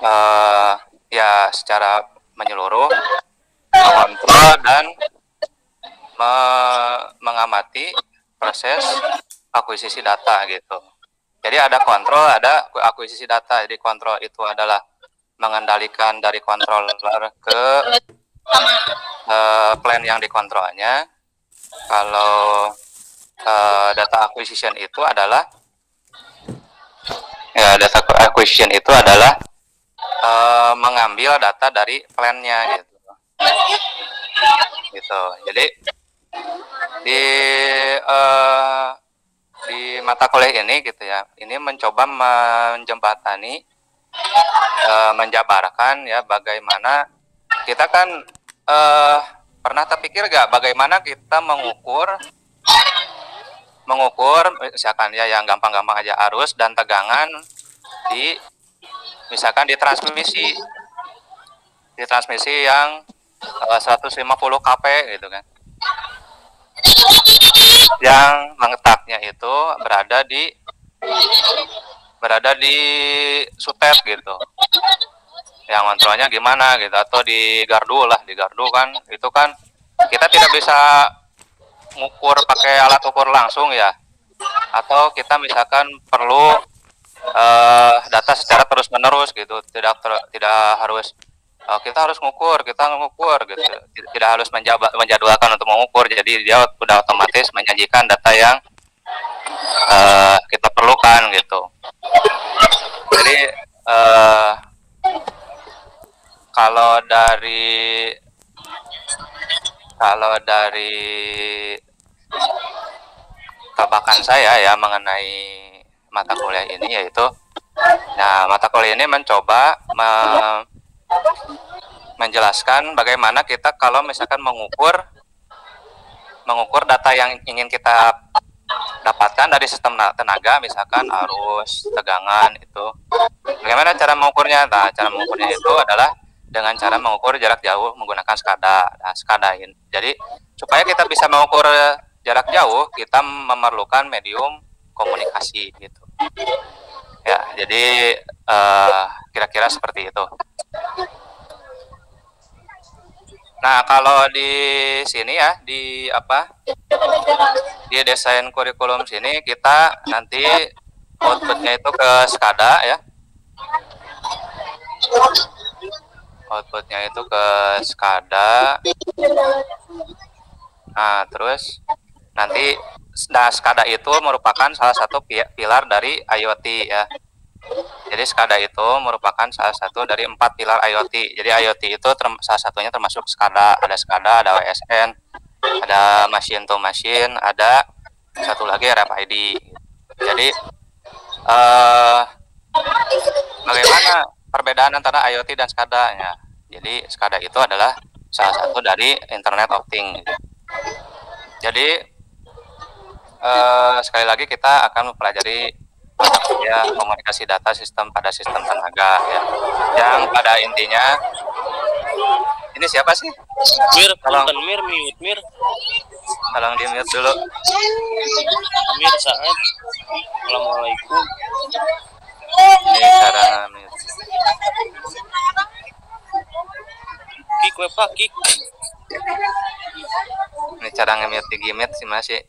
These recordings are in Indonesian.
uh, ya secara menyeluruh mengontrol dan mengamati proses akuisisi data gitu. Jadi ada kontrol, ada akuisisi data. Jadi kontrol itu adalah mengendalikan dari controller ke plan yang dikontrolnya. Kalau data acquisition itu adalah data acquisition itu adalah mengambil data dari plan-nya gitu. Gitu. Jadi di mata kuliah ini gitu ya, ini mencoba menjembatani, menjabarkan ya bagaimana kita kan pernah terpikir gak bagaimana kita mengukur misalkan ya yang gampang-gampang aja arus dan tegangan di misalkan di transmisi yang 150 kP gitu kan, yang letaknya itu berada di sutet gitu, yang kontrolnya gimana gitu, atau di gardu kan itu kan kita tidak bisa ngukur pakai alat ukur langsung ya, atau kita misalkan perlu data secara terus menerus gitu, tidak harus kita harus ngukur gitu, tidak harus menjadwalkan untuk mengukur, jadi dia sudah otomatis menyajikan data yang kita perlukan gitu. Jadi kalau dari tebakan saya ya mengenai mata kuliah ini, yaitu mata kuliah ini mencoba menjelaskan bagaimana kita kalau misalkan mengukur data yang ingin kita dapatkan dari sistem tenaga, misalkan arus, tegangan itu, bagaimana cara mengukurnya? Nah, cara mengukurnya itu adalah dengan cara mengukur jarak jauh menggunakan SCADA. Nah, SCADA ini. Jadi supaya kita bisa mengukur jarak jauh, kita memerlukan medium komunikasi gitu. Ya, jadi kira-kira seperti itu. Nah, kalau di sini ya, di desain kurikulum sini kita nanti outputnya itu ke SCADA ya. Outputnya itu ke SCADA. Nah, terus nanti SCADA itu merupakan salah satu pilar dari IoT ya. Jadi SCADA itu merupakan salah satu dari 4 pilar IoT. Jadi IoT itu salah satunya termasuk SCADA. Ada SCADA, ada WSN, ada machine to machine, ada satu lagi RFID. Jadi bagaimana perbedaan antara IoT dan SCADA ya? Jadi SCADA itu adalah salah satu dari Internet of Things. Jadi sekali lagi kita akan mempelajari ya komunikasi data sistem pada sistem tenaga ya, yang pada intinya ini siapa sih? Mir, Mir. Tolong di mute dulu. Mir Saad. Assalamualaikum. Ini cara mute. Kik wepa kik. Ini cara nge-mute di Gimit sih masih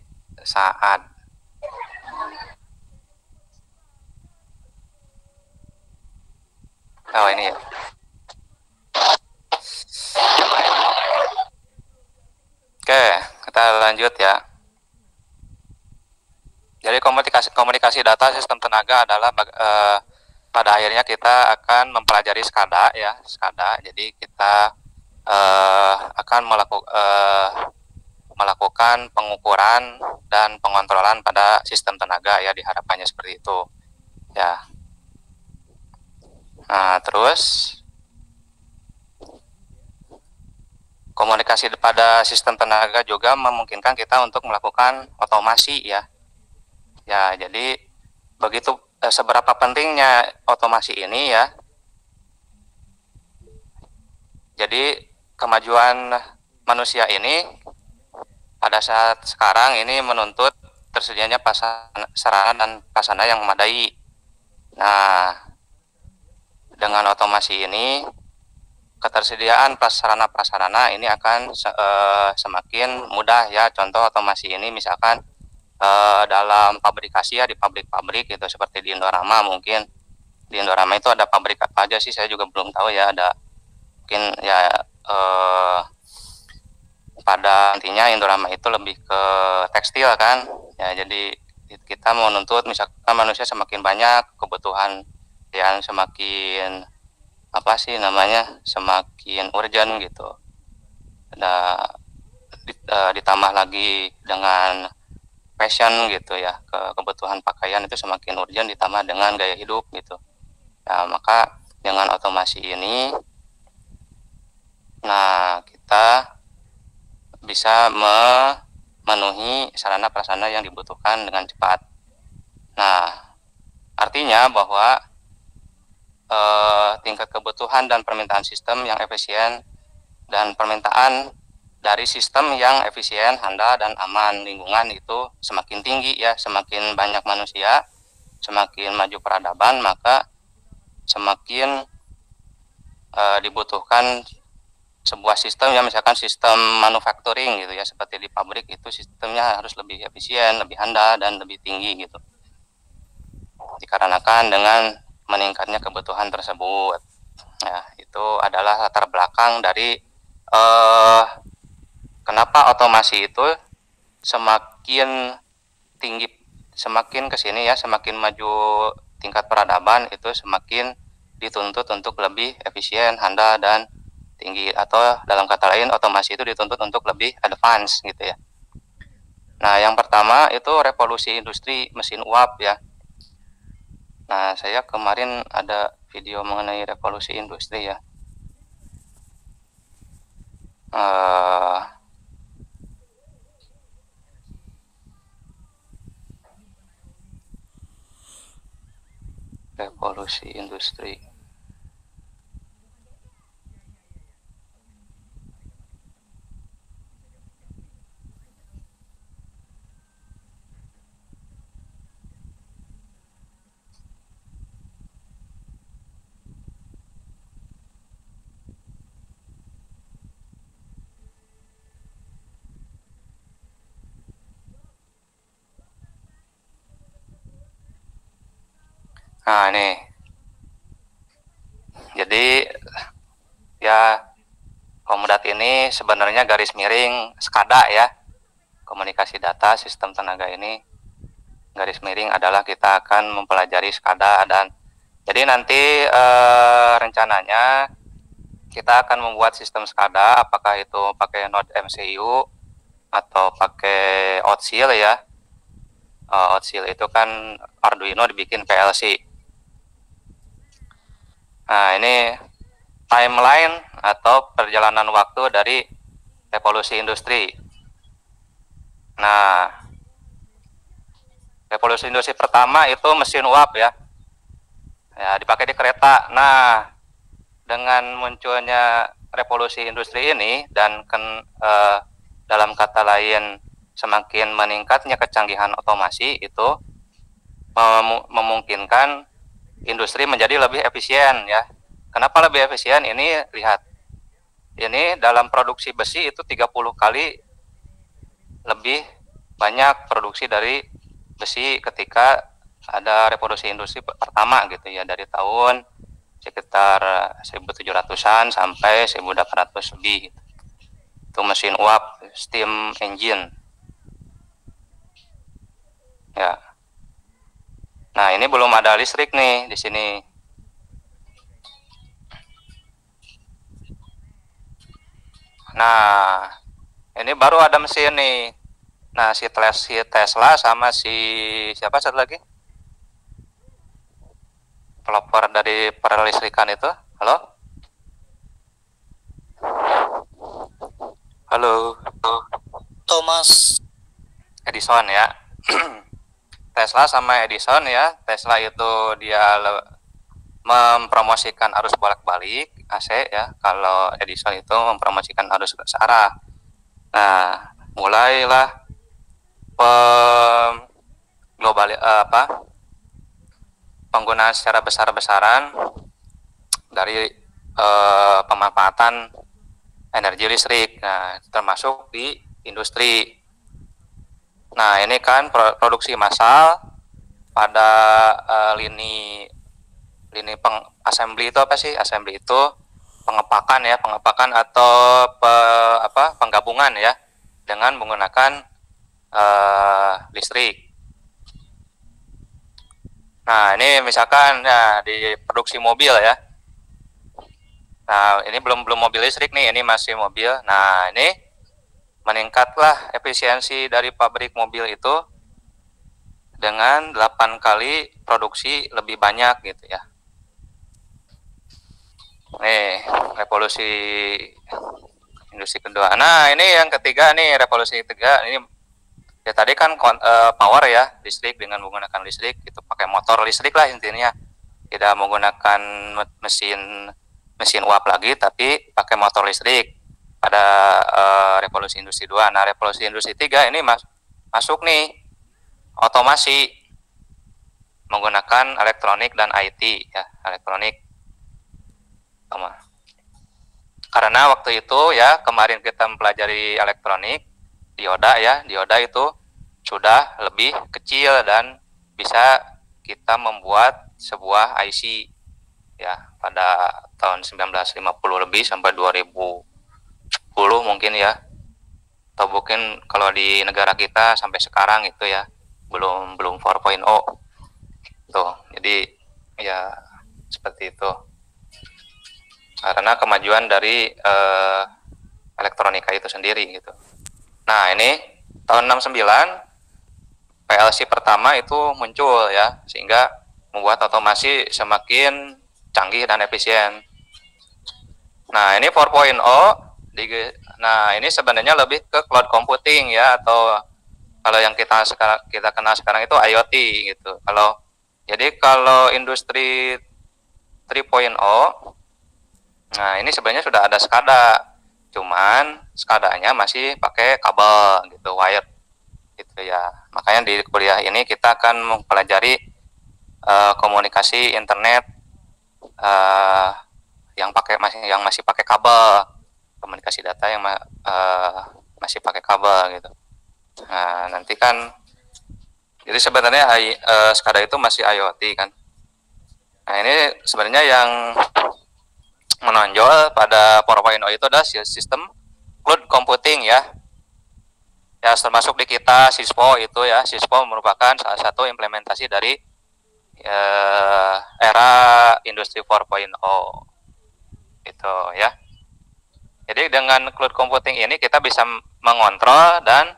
Saat. Oh ini ya. Oke, kita lanjut ya. Jadi komunikasi data sistem tenaga adalah pada akhirnya kita akan mempelajari SCADA ya, SCADA. Jadi kita akan melakukan pengukuran dan pengontrolan pada sistem tenaga ya, diharapkannya seperti itu ya. Nah, terus komunikasi pada sistem tenaga juga memungkinkan kita untuk melakukan otomasi ya. Ya, jadi begitu seberapa pentingnya otomasi ini ya. Jadi kemajuan manusia ini pada saat sekarang ini menuntut tersedianya sarana dan prasarana yang memadai. Nah, dengan dengan otomasi ini ketersediaan prasarana ini akan semakin mudah ya. Contoh otomasi ini misalkan dalam pabrikasi ya, di pabrik-pabrik gitu, seperti di Indorama. Mungkin di Indorama itu ada pabrik apa aja sih, saya juga belum tahu ya. Ada mungkin ya pada intinya Indorama itu lebih ke tekstil kan ya. Jadi kita mau nuntut misalkan manusia semakin banyak, kebutuhan yang semakin apa sih namanya, semakin urgent gitu. Nah, ditambah lagi dengan fashion gitu ya, kebutuhan pakaian itu semakin urgent, ditambah dengan gaya hidup gitu. Nah, maka dengan otomasi ini, nah kita bisa memenuhi sarana prasarana yang dibutuhkan dengan cepat. Nah, artinya bahwa tingkat kebutuhan dan permintaan sistem yang efisien dan permintaan dari sistem yang efisien, handal, dan aman lingkungan itu semakin tinggi ya. Semakin banyak manusia, semakin maju peradaban, maka semakin dibutuhkan sebuah sistem ya, misalkan sistem manufacturing gitu ya, seperti di pabrik itu sistemnya harus lebih efisien, lebih handal, dan lebih tinggi gitu. Dikarenakan dengan meningkatnya kebutuhan tersebut. Nah, itu adalah latar belakang dari kenapa otomasi itu semakin tinggi, semakin kesini ya, semakin maju tingkat peradaban itu semakin dituntut untuk lebih efisien, handal, dan tinggi. Atau dalam kata lain, otomasi itu dituntut untuk lebih advance gitu ya. Nah, yang pertama itu revolusi industri mesin uap ya. Nah, saya kemarin ada video mengenai revolusi industri ya. Revolusi industri. Nah, ini. Jadi ya, Komodat ini sebenarnya garis miring SCADA ya. Komunikasi data sistem tenaga ini garis miring adalah kita akan mempelajari SCADA. Dan jadi nanti rencananya kita akan membuat sistem SCADA, apakah itu pakai node MCU atau pakai Outsil ya. Outsil itu kan Arduino dibikin PLC. Nah, ini timeline atau perjalanan waktu dari revolusi industri. Nah, revolusi industri pertama itu mesin uap ya. Ya, dipakai di kereta. Nah, dengan munculnya revolusi industri ini dan dalam kata lain semakin meningkatnya kecanggihan otomasi itu memungkinkan industri menjadi lebih efisien ya. Kenapa lebih efisien? Ini lihat. Ini dalam produksi besi itu 30 kali lebih banyak produksi dari besi ketika ada revolusi industri pertama gitu ya, dari tahun sekitar 1700-an sampai 1800 lebih gitu. Itu mesin uap, steam engine. Ya. Nah, ini belum ada listrik nih di sini. Nah, ini baru ada mesin nih. Nah, si Tesla sama si siapa satu lagi? Pelopor dari perlistrikan itu. Halo? Halo. Thomas Edison ya. Tesla sama Edison ya. Tesla itu dia mempromosikan arus bolak-balik AC ya. Kalau Edison itu mempromosikan arus searah. Nah, mulailah penggunaan secara besar-besaran dari pemanfaatan energi listrik. Nah, termasuk di industri. Nah, ini kan produksi massal pada lini assembly itu apa sih? Assembly itu pengepakan atau penggabungan ya dengan menggunakan listrik. Nah, ini misalkan ya di produksi mobil ya. Nah, ini belum mobil listrik nih, ini masih mobil. Nah, ini meningkatlah efisiensi dari pabrik mobil itu dengan 8 kali produksi lebih banyak gitu ya. Nih, revolusi industri kedua. Nah, ini yang ketiga nih, revolusi ketiga. Ini ya tadi kan power ya, listrik dengan menggunakan listrik, itu pakai motor listrik lah intinya. Tidak menggunakan mesin uap lagi, tapi pakai motor listrik pada revolusi industri 2. Nah, revolusi industri 3 ini masuk nih otomasi menggunakan elektronik dan IT ya, elektronik sama. Karena waktu itu ya kemarin kita mempelajari elektronik, dioda itu sudah lebih kecil dan bisa kita membuat sebuah IC ya pada tahun 1950 lebih sampai 2010 mungkin ya, atau mungkin kalau di negara kita sampai sekarang itu ya belum 4.0 tuh. Jadi ya seperti itu karena kemajuan dari elektronika itu sendiri gitu. Nah, ini tahun 69 PLC pertama itu muncul ya, sehingga membuat otomasi semakin canggih dan efisien. Nah, ini 4.0 nah ini sebenarnya lebih ke cloud computing ya, atau kalau yang kita kenal sekarang itu IoT gitu. Kalau industri 3.0, nah ini sebenarnya sudah ada SCADA, cuman SCADA-nya masih pakai kabel gitu, wire gitu ya. Makanya di kuliah ini kita akan mempelajari komunikasi internet yang masih pakai kabel, komunikasi data yang masih pakai kabel gitu. Nah, nanti kan jadi sebenarnya SCADA itu masih IoT kan. Nah, ini sebenarnya yang menonjol pada 4.0 itu adalah sistem cloud computing ya. Ya, termasuk di kita SISPO itu ya. SISPO merupakan salah satu implementasi dari era industri 4.0 itu ya. Jadi dengan cloud computing ini kita bisa mengontrol dan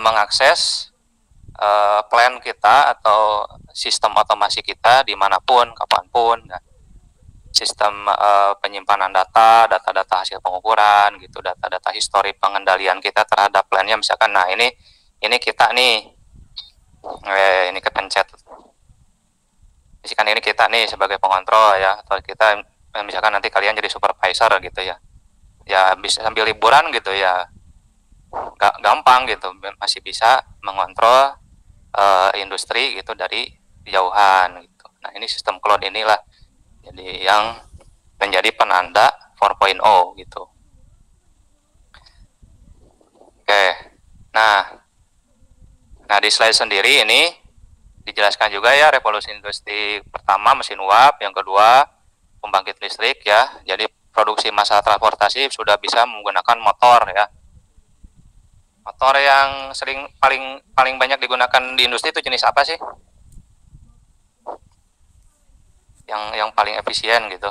mengakses plan kita atau sistem otomasi kita dimanapun, kapanpun. Nah, sistem penyimpanan data-data hasil pengukuran gitu, data-data histori pengendalian kita terhadap plannya misalkan. Nah, ini kita nih ini kepencet, misalkan ini kita nih sebagai pengontrol ya, atau kita misalkan nanti kalian jadi supervisor gitu ya, ya bisa sambil liburan gitu ya, gampang gitu, masih bisa mengontrol industri gitu dari jauhan gitu. Nah, ini sistem cloud inilah jadi yang menjadi penanda 4.0 gitu. Oke. Nah di slide sendiri ini dijelaskan juga ya revolusi industri pertama mesin uap, yang kedua pembangkit listrik ya. Jadi produksi massal transportasi sudah bisa menggunakan motor ya. Motor yang paling banyak digunakan di industri itu jenis apa sih? Yang paling efisien gitu,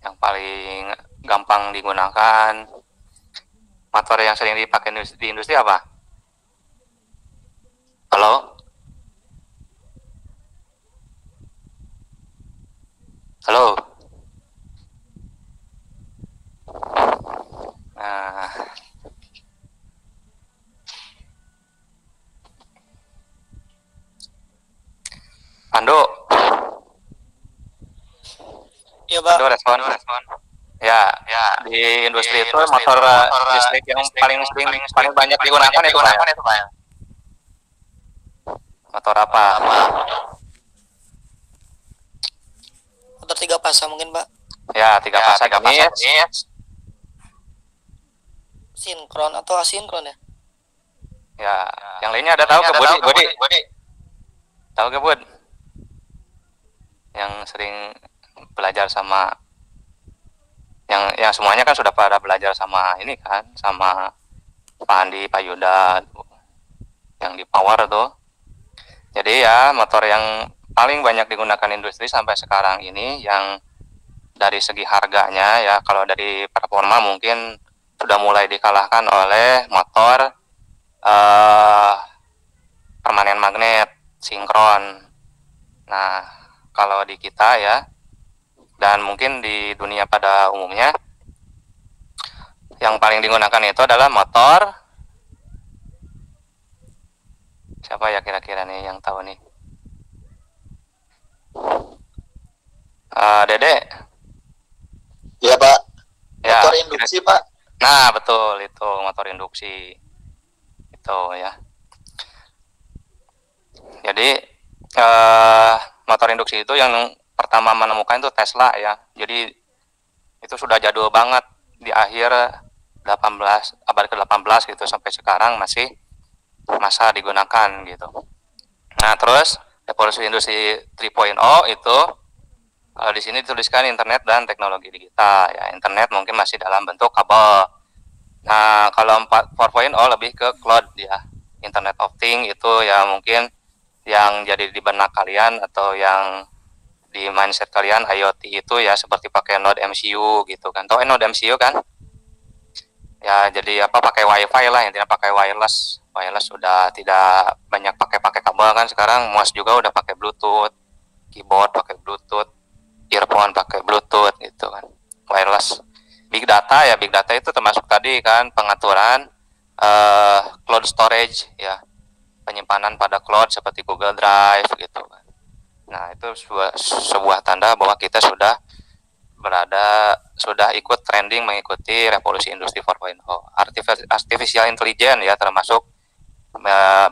yang paling gampang digunakan. Motor yang sering dipakai di industri apa? Halo? Nah, Pandu. Ya, Pak. Pandu respon. Ya, di industri itu motor listrik yang paling banyak digunakan itu Pak. Motor apa? fase mungkin Pak. Ya, tiga fase ini Sinkron atau asinkron ya? ya. Yang lainnya ada tahu ke Budi? Tahu ke Bud? Yang sering belajar sama yang semuanya kan sudah pada belajar sama ini kan, sama Pak Andi, Pak Yuda yang di power tuh. Jadi ya motor yang paling banyak digunakan industri sampai sekarang ini yang dari segi harganya ya, kalau dari performa mungkin sudah mulai dikalahkan oleh motor permanen magnet sinkron. Nah, kalau di kita ya, dan mungkin di dunia pada umumnya, yang paling digunakan itu adalah motor. Siapa ya kira-kira nih yang tahu nih? Dede? Ya Pak. Ya, Motor induksi Pak. nah betul, itu motor induksi itu ya. Jadi motor induksi itu yang pertama menemukan itu Tesla ya. Jadi itu sudah jadul banget, di akhir abad ke-18 gitu, sampai sekarang masih masa digunakan gitu. Nah, terus revolusi industri 3.0 itu kalau di sini dituliskan internet dan teknologi digital ya. Internet mungkin masih dalam bentuk kabel. Nah, kalau 4.0 lebih ke cloud ya. Internet of Things itu ya mungkin yang jadi di benak kalian atau yang di mindset kalian IoT itu ya seperti pakai node MCU gitu kan. Tahu node MCU kan? Ya jadi apa, pakai wifi lah, intinya pakai wireless. Wireless sudah tidak banyak pakai kabel kan sekarang. Mouse juga udah pakai Bluetooth, keyboard pakai Bluetooth, earphone pakai Bluetooth gitu kan. Wireless. Big data ya, big data itu termasuk tadi kan pengaturan cloud storage ya, penyimpanan pada cloud seperti Google Drive gitu kan. Nah, itu sebuah tanda bahwa kita sudah ikut trending mengikuti revolusi industri 4.0. Artificial intelligence ya, termasuk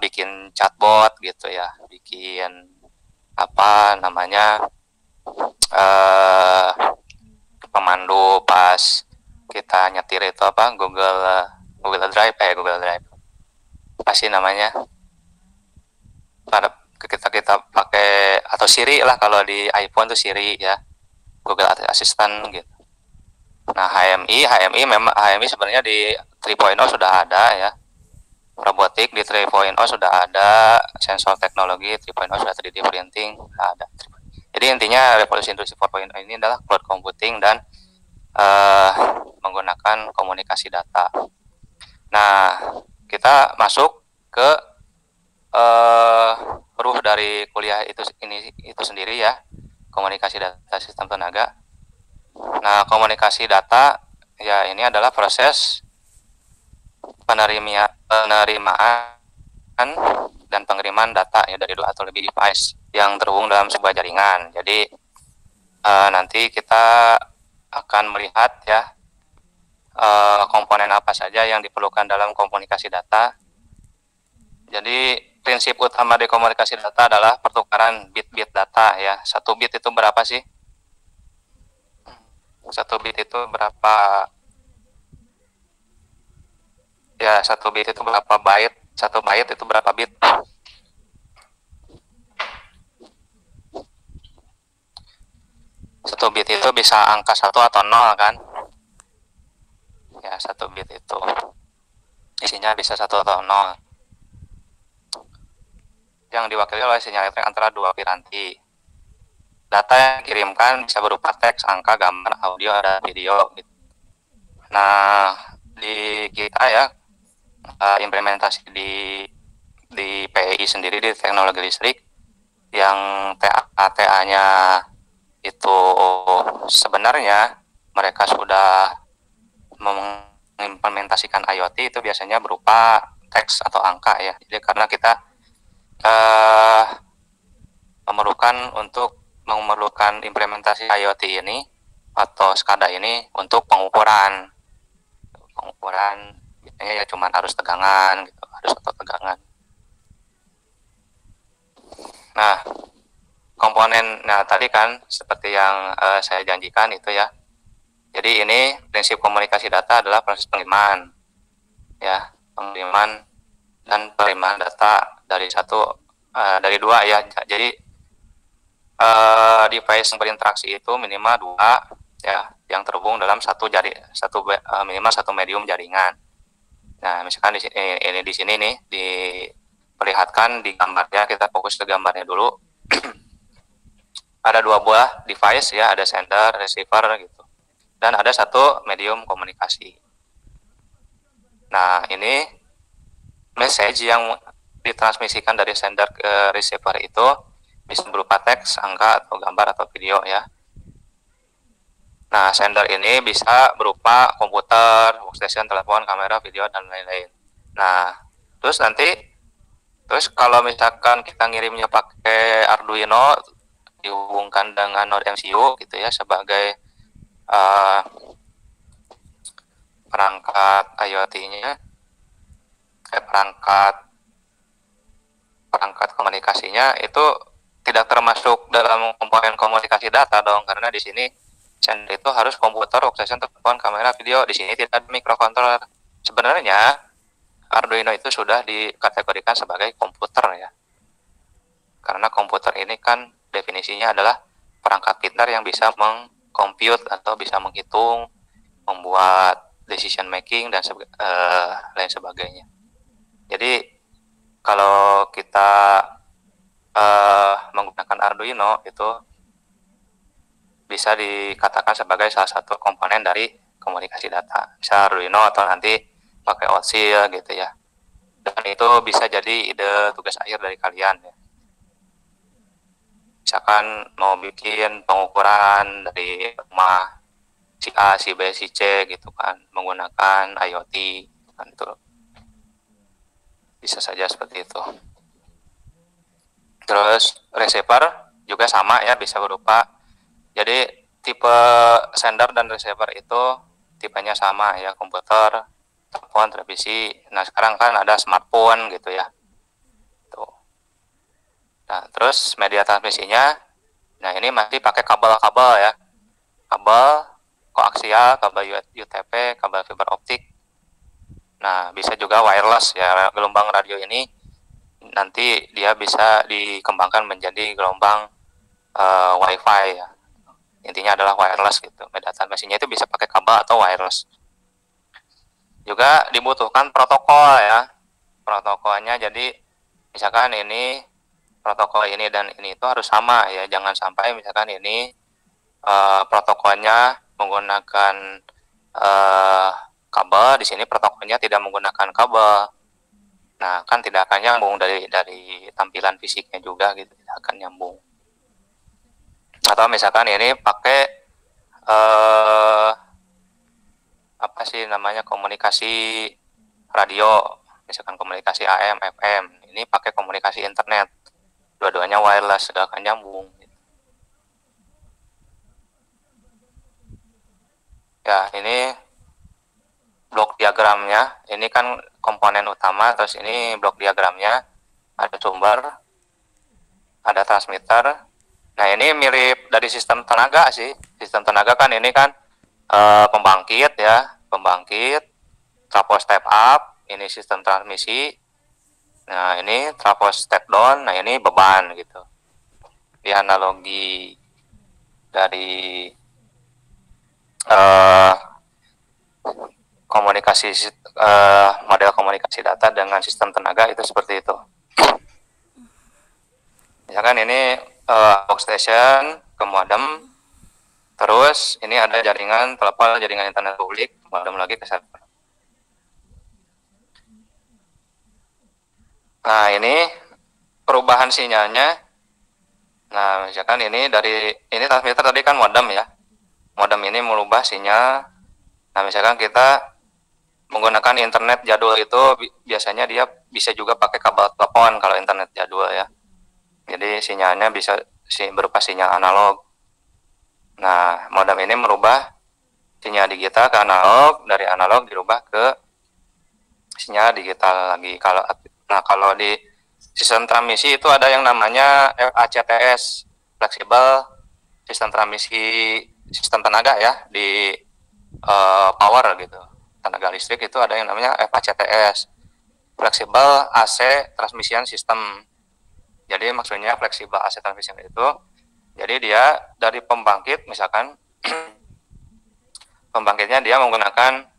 bikin chatbot gitu ya, bikin apa namanya pemandu pas kita nyetir itu apa, Google Drive apa sih namanya, pada kita pakai, atau Siri lah kalau di iPhone tuh Siri ya, Google Assistant gitu. Nah, HMI memang sebenarnya di 3.0 sudah ada ya. Robotik di 3.0 sudah ada, sensor teknologi 3.0 sudah 3D printing sudah ada. Jadi intinya revolusi industri 4.0 ini adalah cloud computing dan menggunakan komunikasi data. Nah, kita masuk ke ruh dari kuliah itu sendiri ya, komunikasi data sistem tenaga. Nah, komunikasi data ya ini adalah proses penerimaan dan pengiriman data ya dari dua atau lebih device yang terhubung dalam sebuah jaringan. Jadi nanti kita akan melihat ya komponen apa saja yang diperlukan dalam komunikasi data. Jadi prinsip utama di komunikasi data adalah pertukaran bit-bit data ya. Satu bit itu berapa sih? Satu bit itu berapa? Ya, satu bit itu berapa byte? Satu byte itu berapa bit? Satu bit itu bisa angka 1 atau 0 kan? Ya, satu bit itu isinya bisa 1 atau 0. Yang diwakili oleh sinyal elektrik antara dua piranti. Data yang dikirimkan bisa berupa teks, angka, gambar, audio, dan video. Nah, di kita ya implementasi di PI sendiri, di teknologi listrik, yang TA-nya itu sebenarnya mereka sudah mengimplementasikan IoT itu biasanya berupa teks atau angka ya. Jadi karena kita memerlukan implementasi IoT ini atau SCADA ini untuk pengukuran biasanya ya cuma arus tegangan gitu, arus atau tegangan. Nah, komponen, nah tadi kan seperti yang saya janjikan itu ya. Jadi ini prinsip komunikasi data adalah proses pengiriman, ya, pengiriman dan penerimaan data dari dari dua ya. Jadi device yang berinteraksi itu minimal dua ya, yang terhubung dalam minimal satu medium jaringan. Nah, misalkan di sini nih diperlihatkan di gambarnya, kita fokus ke gambarnya dulu. Ada dua buah device ya, ada sender, receiver gitu. Dan ada satu medium komunikasi. Nah, ini message yang ditransmisikan dari sender ke receiver itu bisa berupa teks, angka, atau gambar, atau video ya. Nah, sender ini bisa berupa komputer, workstation, telepon, kamera, video, dan lain-lain. Nah, terus kalau misalkan kita ngirimnya pakai Arduino, dihubungkan dengan Node MCU gitu ya, sebagai perangkat IoT-nya, perangkat komunikasinya itu tidak termasuk dalam komponen komunikasi data dong, karena di sini sender itu harus komputer, workstation, telepon, kamera, video. Di sini tidak ada microcontroller. Sebenarnya Arduino itu sudah dikategorikan sebagai komputer ya, karena komputer ini kan definisinya adalah perangkat pintar yang bisa mengcompute atau bisa menghitung, membuat decision making, dan lain sebagainya. Jadi kalau kita menggunakan Arduino itu bisa dikatakan sebagai salah satu komponen dari komunikasi data. Bisa Arduino atau nanti pakai OSIL gitu ya. Dan itu bisa jadi ide tugas akhir dari kalian ya. Misalkan mau bikin pengukuran dari rumah si A, si B, si C gitu kan, menggunakan IoT kan, itu bisa saja seperti itu. Terus receiver juga sama ya, bisa berupa, jadi tipe sender dan receiver itu tipenya sama ya, komputer, telepon, televisi. Nah, sekarang kan ada smartphone gitu ya. Tuh. Nah, terus media transmisinya, nah ini masih pakai kabel-kabel ya. Kabel koaksial, kabel UTP, kabel fiber optik. Nah, bisa juga wireless ya. Gelombang radio ini nanti dia bisa dikembangkan menjadi gelombang Wi-Fi ya. Intinya adalah wireless gitu. Media transmisinya itu bisa pakai kabel atau wireless. Juga dibutuhkan protokol ya. Protokolnya jadi misalkan ini protokol ini dan ini itu harus sama ya. Jangan sampai misalkan ini protokolnya menggunakan kabel, di sini protokolnya tidak menggunakan kabel. Nah, kan tidak akan nyambung dari tampilan fisiknya juga gitu, tidak akan nyambung. Atau misalkan ini pakai apa sih namanya, komunikasi radio, misalkan komunikasi AM, FM, ini pakai komunikasi internet, dua-duanya wireless, tidak akan nyambung. Ya, ini blok diagramnya, ini kan komponen utama, terus ini blok diagramnya, ada sumber, ada transmitter. Nah, ini mirip dari sistem tenaga sih. Sistem tenaga kan ini kan pembangkit ya, pembangkit, trafo step up, ini sistem transmisi. Nah, ini trafo step down, nah ini beban gitu. Di analogi dari komunikasi model komunikasi data dengan sistem tenaga itu seperti itu. Misalkan ini workstation ke modem, terus ini ada jaringan telepon, jaringan internet publik, modem lagi ke server. Nah, ini perubahan sinyalnya. Nah, misalkan ini transmitter tadi kan modem ya. Modem ini merubah sinyal. Nah, misalkan kita menggunakan internet jadul itu biasanya dia bisa juga pakai kabel telepon kalau internet jadul ya. Jadi sinyalnya bisa berupa sinyal analog. Nah, modem ini merubah sinyal digital ke analog, dari analog dirubah ke sinyal digital lagi. Kalau di sistem transmisi itu ada yang namanya FACTS. fleksibel sistem transmisi sistem tenaga ya di power gitu, tenaga listrik itu ada yang namanya FACTS, fleksibel AC transmission system. Jadi maksudnya fleksibel AC transmission itu, jadi dia dari pembangkit misalkan pembangkitnya dia menggunakan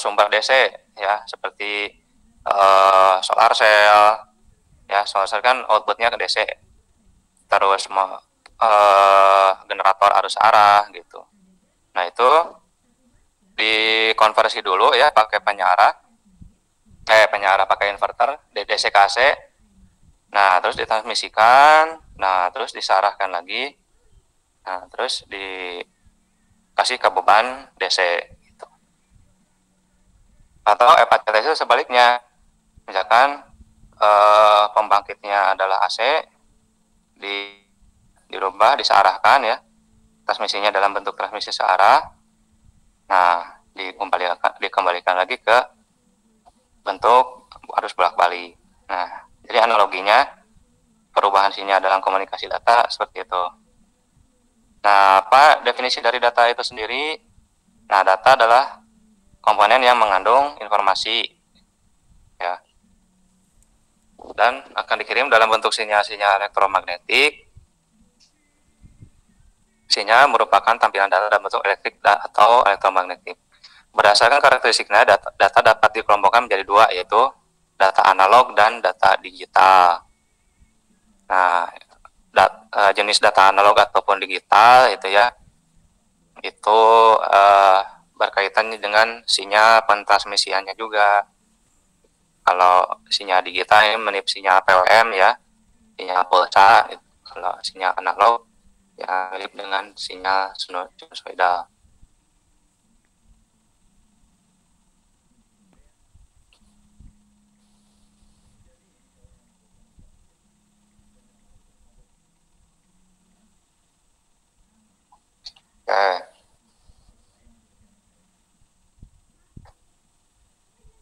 sumber DC ya, seperti solar cell ya, solar cell kan outputnya ke DC, terus generator arus arah gitu. Nah itu dikonversi dulu ya pakai penyara pakai inverter DC ke AC. Nah terus ditransmisikan, nah terus disarahkan lagi, nah terus dikasih ke beban DC gitu. Atau FACTS itu sebaliknya, misalkan pembangkitnya adalah AC, dirubah, disarahkan ya, transmisinya dalam bentuk transmisi searah, nah dikembalikan lagi ke bentuk arus bolak-balik. Nah jadi analoginya perubahan sinyal dalam komunikasi data seperti itu. Nah apa definisi dari data itu sendiri? Nah data adalah komponen yang mengandung informasi ya, dan akan dikirim dalam bentuk sinyal-sinyal elektromagnetik. Sinyal merupakan tampilan data dalam bentuk elektrik atau elektromagnetik. Berdasarkan karakteristiknya, data dapat dikelompokkan menjadi dua, yaitu data analog dan data digital. Nah, jenis data analog ataupun digital itu ya, itu berkaitan dengan sinyal pentransmisiannya juga. Kalau sinyal digital ini menip sinyal PLM ya, sinyal pulsa. Kalau sinyal analog ya mirip dengan sinyal sinusoidal.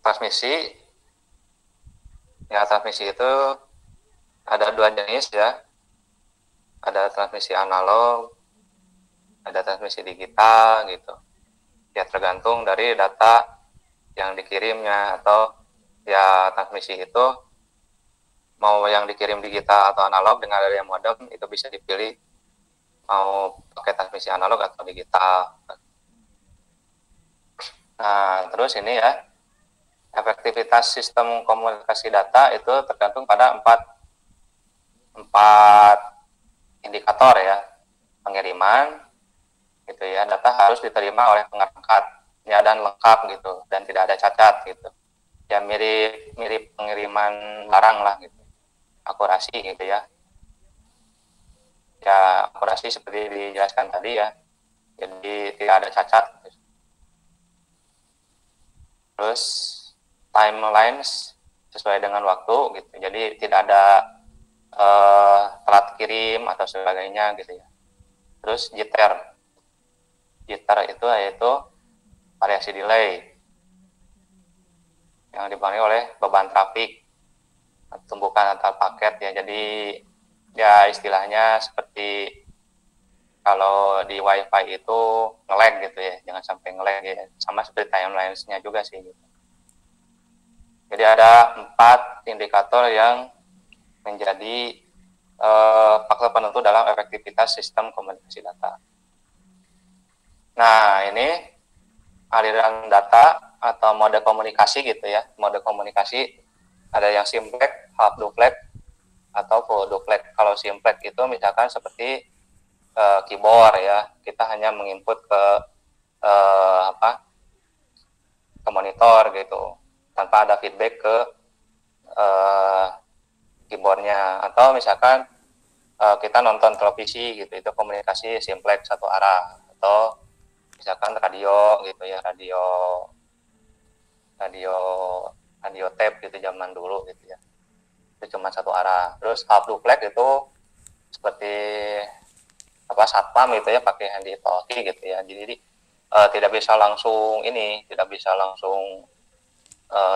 Transmisi itu ada dua jenis ya, ada transmisi analog, ada transmisi digital gitu ya, tergantung dari data yang dikirimnya. Atau ya transmisi itu mau yang dikirim digital atau analog dengan adanya modem itu bisa dipilih mau pakai transmisi analog atau digital. Nah terus ini ya, efektivitas sistem komunikasi data itu tergantung pada empat indikator ya. Pengiriman gitu ya, data harus diterima oleh pengangkat ya dan lengkap gitu, dan tidak ada cacat gitu ya, mirip pengiriman barang lah gitu. Akurasi gitu ya, akurasi seperti dijelaskan tadi ya, jadi tidak ada cacat. Terus timelines sesuai dengan waktu gitu, jadi tidak ada telat kirim atau sebagainya gitu ya. Terus jitter itu yaitu variasi delay yang dipengaruhi oleh beban trafik, tumbukan antar paket ya. Jadi ya istilahnya seperti kalau di wifi itu nge-lag gitu ya, jangan sampai nge-lag ya, sama seperti timelines-nya juga sih gitu. Jadi ada 4 indikator yang menjadi faktor penentu dalam efektivitas sistem komunikasi data. Nah ini aliran data atau mode komunikasi gitu ya. Mode komunikasi ada yang simplex, half duplex, atau full duplex. Kalau simplex itu misalkan seperti keyboard ya, kita hanya menginput ke ke monitor gitu, tanpa ada feedback ke keyboardnya. Atau misalkan kita nonton televisi gitu, itu komunikasi simplex satu arah. Atau misalkan radio gitu ya, radio tape gitu zaman dulu gitu ya, itu cuma satu arah. Terus half duplex itu seperti satpam gitu ya, pakai handy talkie gitu ya, jadi tidak bisa langsung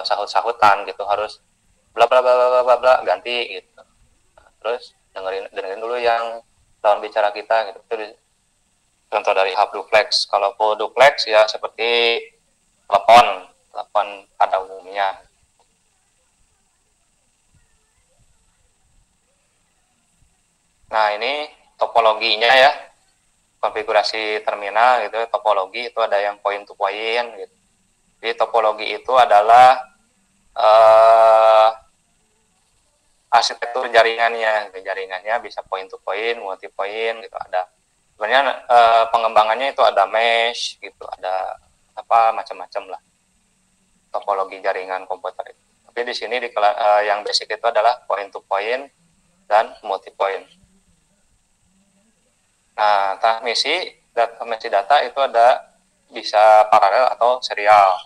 sahut-sahutan gitu, harus bla bla bla bla bla bla ganti gitu. Terus dengerin dulu yang lawan bicara kita gitu. Itu contoh dari half duplex. Kalau full duplex ya seperti telepon pada umumnya. Nah, ini topologinya ya. Konfigurasi terminal gitu, topologi itu ada yang point to point gitu. Jadi topologi itu adalah arsitektur jaringannya. Jaringannya bisa point to point, multi point gitu ada. Sebenarnya pengembangannya itu ada mesh gitu, ada apa macam-macam lah topologi jaringan komputer itu. Tapi di sini yang basic itu adalah point to point dan multi point. Nah, transmisi data itu ada bisa paralel atau serial.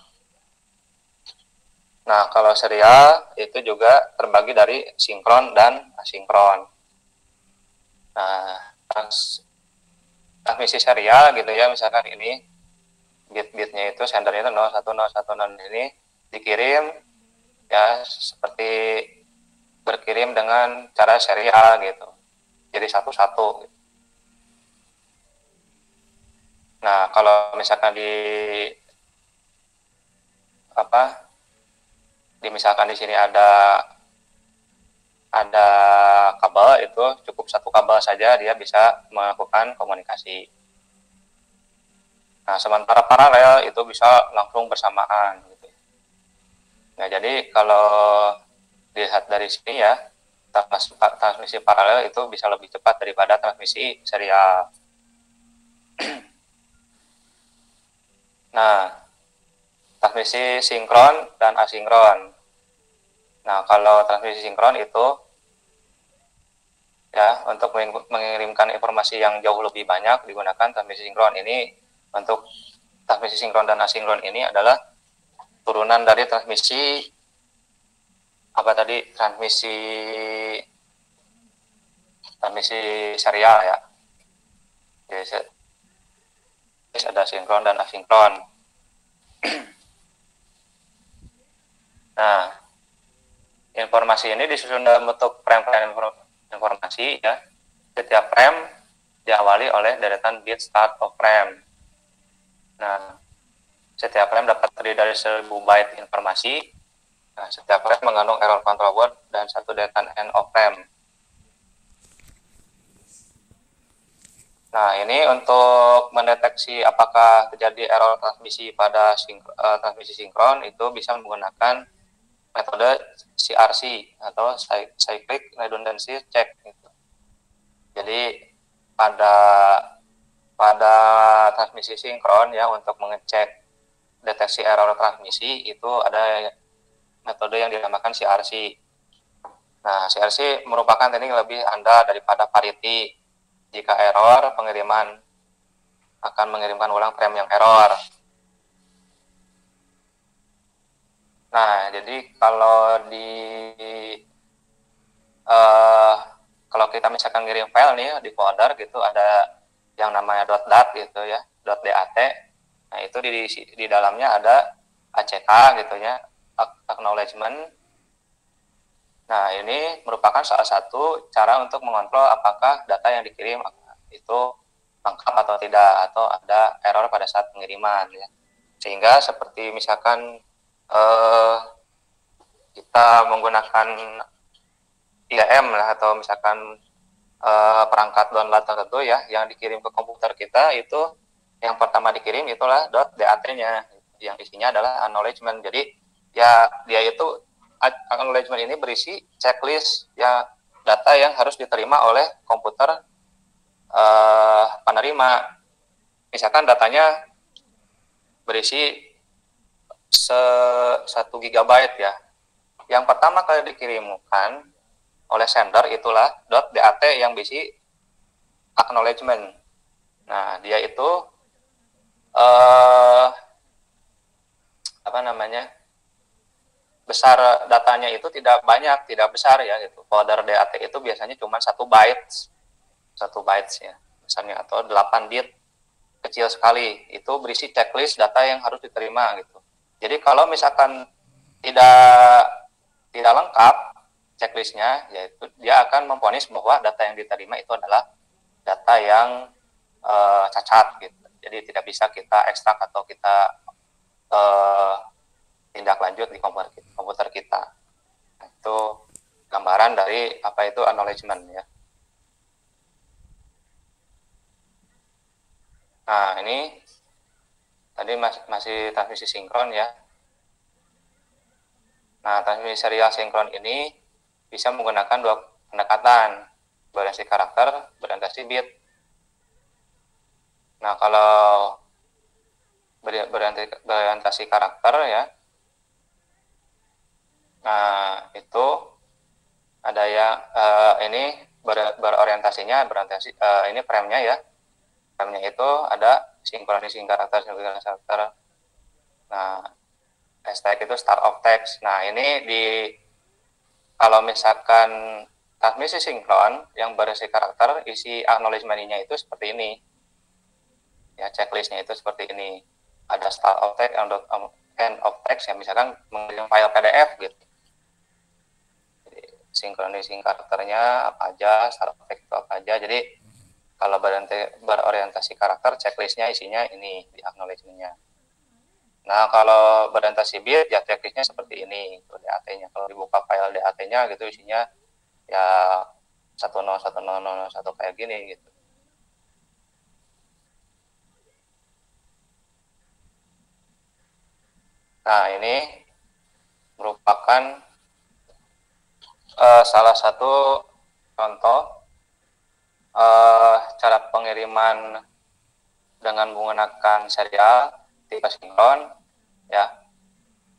Nah, kalau serial itu juga terbagi dari sinkron dan asinkron. Nah, transmisi serial gitu ya, misalkan ini bit-bitnya itu sendernya itu 0101 ini dikirim ya seperti berkirim dengan cara serial gitu. Jadi satu-satu gitu. Nah, kalau misalkan misalkan di sini ada kabel, itu cukup satu kabel saja dia bisa melakukan komunikasi. Nah, sementara paralel itu bisa langsung bersamaan gitu. Nah, jadi kalau dilihat dari sini ya, transmisi paralel itu bisa lebih cepat daripada transmisi serial. Nah, transmisi sinkron dan asinkron. Nah, kalau transmisi sinkron itu ya untuk mengirimkan informasi yang jauh lebih banyak digunakan transmisi sinkron. Ini untuk transmisi sinkron dan asinkron ini adalah turunan dari transmisi serial ya. Jadi ada sinkron dan asinkron. Nah, informasi ini disusun dalam bentuk frame-frame informasi ya. Setiap frame diawali oleh deretan bit start of frame. Nah, setiap frame dapat terdiri dari 1000 byte informasi. Nah, setiap frame mengandung error control word dan satu deretan end of frame. Nah, ini untuk mendeteksi apakah terjadi error transmisi pada transmisi sinkron itu bisa menggunakan metode CRC atau Cyclic Redundancy Check. Gitu. Jadi pada transmisi sinkron ya, untuk mengecek deteksi error transmisi itu ada metode yang dinamakan CRC. Nah, CRC merupakan teknik lebih andal daripada parity. Jika error, pengiriman akan mengirimkan ulang frame yang error. Nah, jadi kalau kalau kita misalkan ngirim file nih di folder gitu, ada yang namanya .dat gitu ya, .dat. Nah, itu di dalamnya ada ACK gitu ya, acknowledgement. Nah, ini merupakan salah satu cara untuk mengontrol apakah data yang dikirim itu lengkap atau tidak, atau ada error pada saat pengiriman ya. Sehingga seperti misalkan kita menggunakan IAM lah, atau misalkan perangkat download tertentu ya yang dikirim ke komputer kita, itu yang pertama dikirim itulah .dat-nya yang isinya adalah acknowledgement. Jadi ya dia itu acknowledgement ini berisi checklist ya data yang harus diterima oleh komputer penerima. Misalkan datanya berisi 1 GB ya. Yang pertama kali dikirimkan oleh sender itulah .dat yang berisi acknowledgement. Nah, dia itu besar datanya itu tidak banyak, tidak besar ya gitu. Folder DAT itu biasanya cuma 1 bytes ya misalnya, atau 8 bit, kecil sekali. Itu berisi checklist data yang harus diterima gitu. Jadi kalau misalkan tidak lengkap checklistnya, yaitu dia akan memvonis bahwa data yang diterima itu adalah data yang cacat gitu. Jadi tidak bisa kita ekstrak atau kita tindak lanjut di komputer kita. Nah, itu gambaran dari apa itu acknowledgement ya. Nah, ini tadi masih transmisi sinkron ya. Nah, transmisi serial sinkron ini bisa menggunakan dua pendekatan, berorientasi karakter, berorientasi bit. Nah, kalau berorientasi karakter ya, nah itu ada yang ini berorientasinya ini frame-nya ya. Frame-nya itu ada sinkronisasi karakter. Nah, hashtag itu start of text. Nah, ini kalau misalkan transmisi sinkron yang berisi karakter, isi acknowledgement-nya itu seperti ini. Ya, checklist-nya itu seperti ini. Ada start of text, end of text, yang misalkan mengirim file PDF gitu. Jadi, sinkronisasi karakternya apa aja, start of text itu apa aja. Jadi, kalau berorientasi karakter, checklist-nya isinya ini di acknowledgement-nya. Nah, kalau berorientasi bit, ya checklist-nya seperti ini, itu DAT-nya. Kalau dibuka file DAT-nya gitu, isinya ya 101001 kayak gini gitu. Nah, ini merupakan salah satu contoh cara pengiriman dengan menggunakan serial tipe sinkron ya.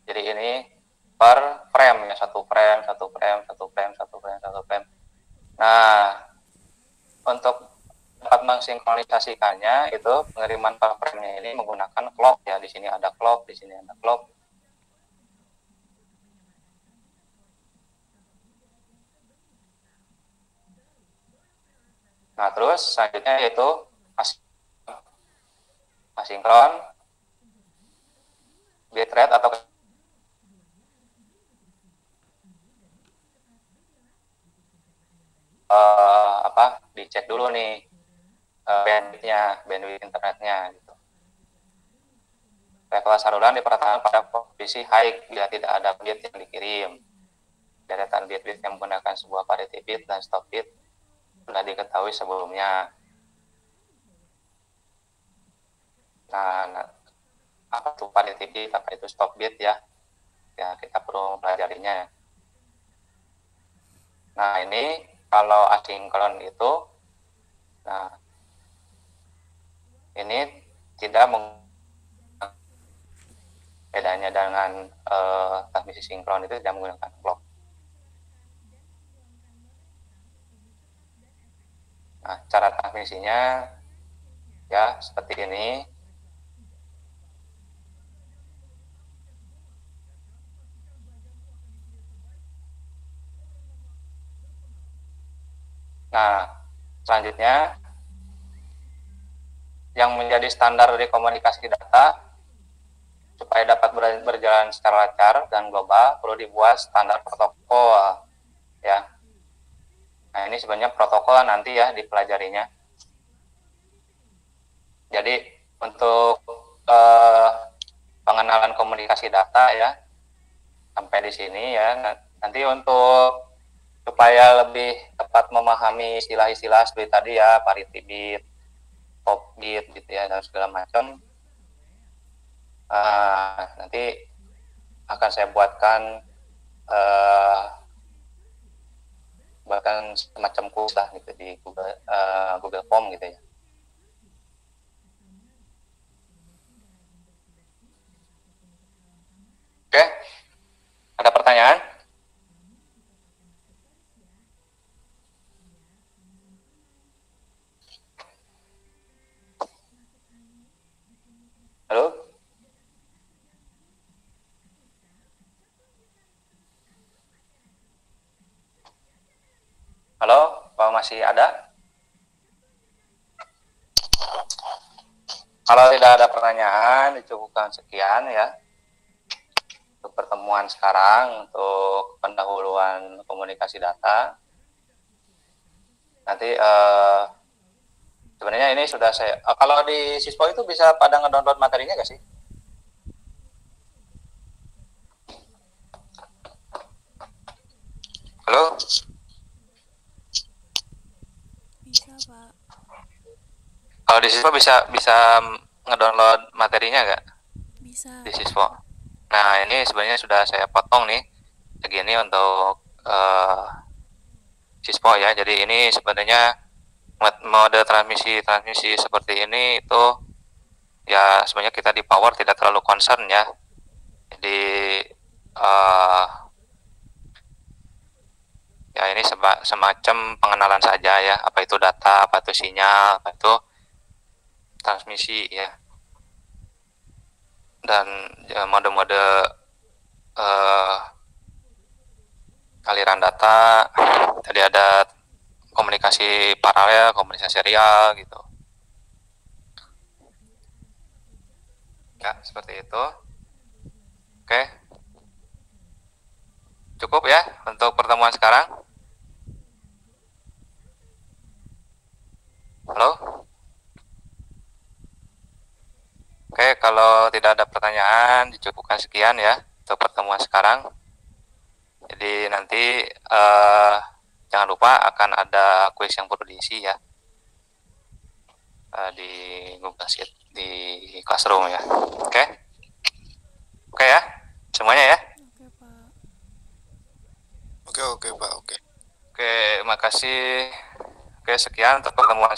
Jadi ini per frame ya, satu frame. Nah, untuk dapat mensinkronisasikannya itu pengiriman per frame-nya ini menggunakan clock ya. Di sini ada clock, di sini ada clock. Nah, terus selanjutnya yaitu asinkron, bitrate atau dicek dulu nih bandwidth internetnya gitu. Level saluran dipertahankan pada posisi high bila tidak ada bit yang dikirim. Deretan bit-bit yang menggunakan sebuah parity bit dan stop bit sudah diketahui sebelumnya. Nah, apa itu parity bit, apa itu stop bit ya? Ya, kita perlu pelajarinya. Nah, ini kalau asinkron itu, nah, ini tidak bedanya dengan transmisi sinkron itu tidak menggunakan clock. Nah, cara transmisinya ya seperti ini. Nah, selanjutnya yang menjadi standar dari komunikasi data supaya dapat berjalan secara lancar dan global perlu dibuat standar protokol ya. Nah, ini sebenarnya protokol nanti ya dipelajarinya. Jadi untuk pengenalan komunikasi data ya sampai di sini ya. Nanti untuk supaya lebih tepat memahami istilah-istilah seperti tadi ya, parity bit, pop bit gitu ya, dan segala macam. Nanti akan saya buatkan semacam kursus lah gitu di Google Form gitu ya. Oke, ada pertanyaan? Halo? Halo, Pak masih ada? Kalau tidak ada pertanyaan, dicukupkan sekian ya untuk pertemuan sekarang untuk pendahuluan komunikasi data. Nanti Sebenarnya ini sudah saya, kalau di Sispo itu bisa pada ngedownload materinya nggak sih? Halo? Bisa, Pak. Kalau di Sispo bisa ngedownload materinya nggak Bisa. di Sispo? Nah, ini sebenarnya sudah saya potong nih segini untuk Sispo ya. Jadi ini sebenarnya mode transmisi seperti ini itu ya sebenarnya kita di power tidak terlalu concern ya. Jadi ya ini semacam pengenalan saja ya, apa itu data, apa itu sinyal, apa itu transmisi ya. Dan ya, mode-mode aliran data, tadi ada komunikasi paralel, komunikasi serial gitu. Ya, seperti itu. Oke. Cukup ya untuk pertemuan sekarang. Halo? Oke, kalau tidak ada pertanyaan, dicukupkan sekian ya untuk pertemuan sekarang. Jadi nanti jangan lupa akan ada kuis yang perlu diisi ya di Google Sheet di Classroom ya. Oke? Oke ya, semuanya ya. Oke, Pak. Oke, Pak. Oke. Oke, makasih. Oke, sekian untuk pertemuan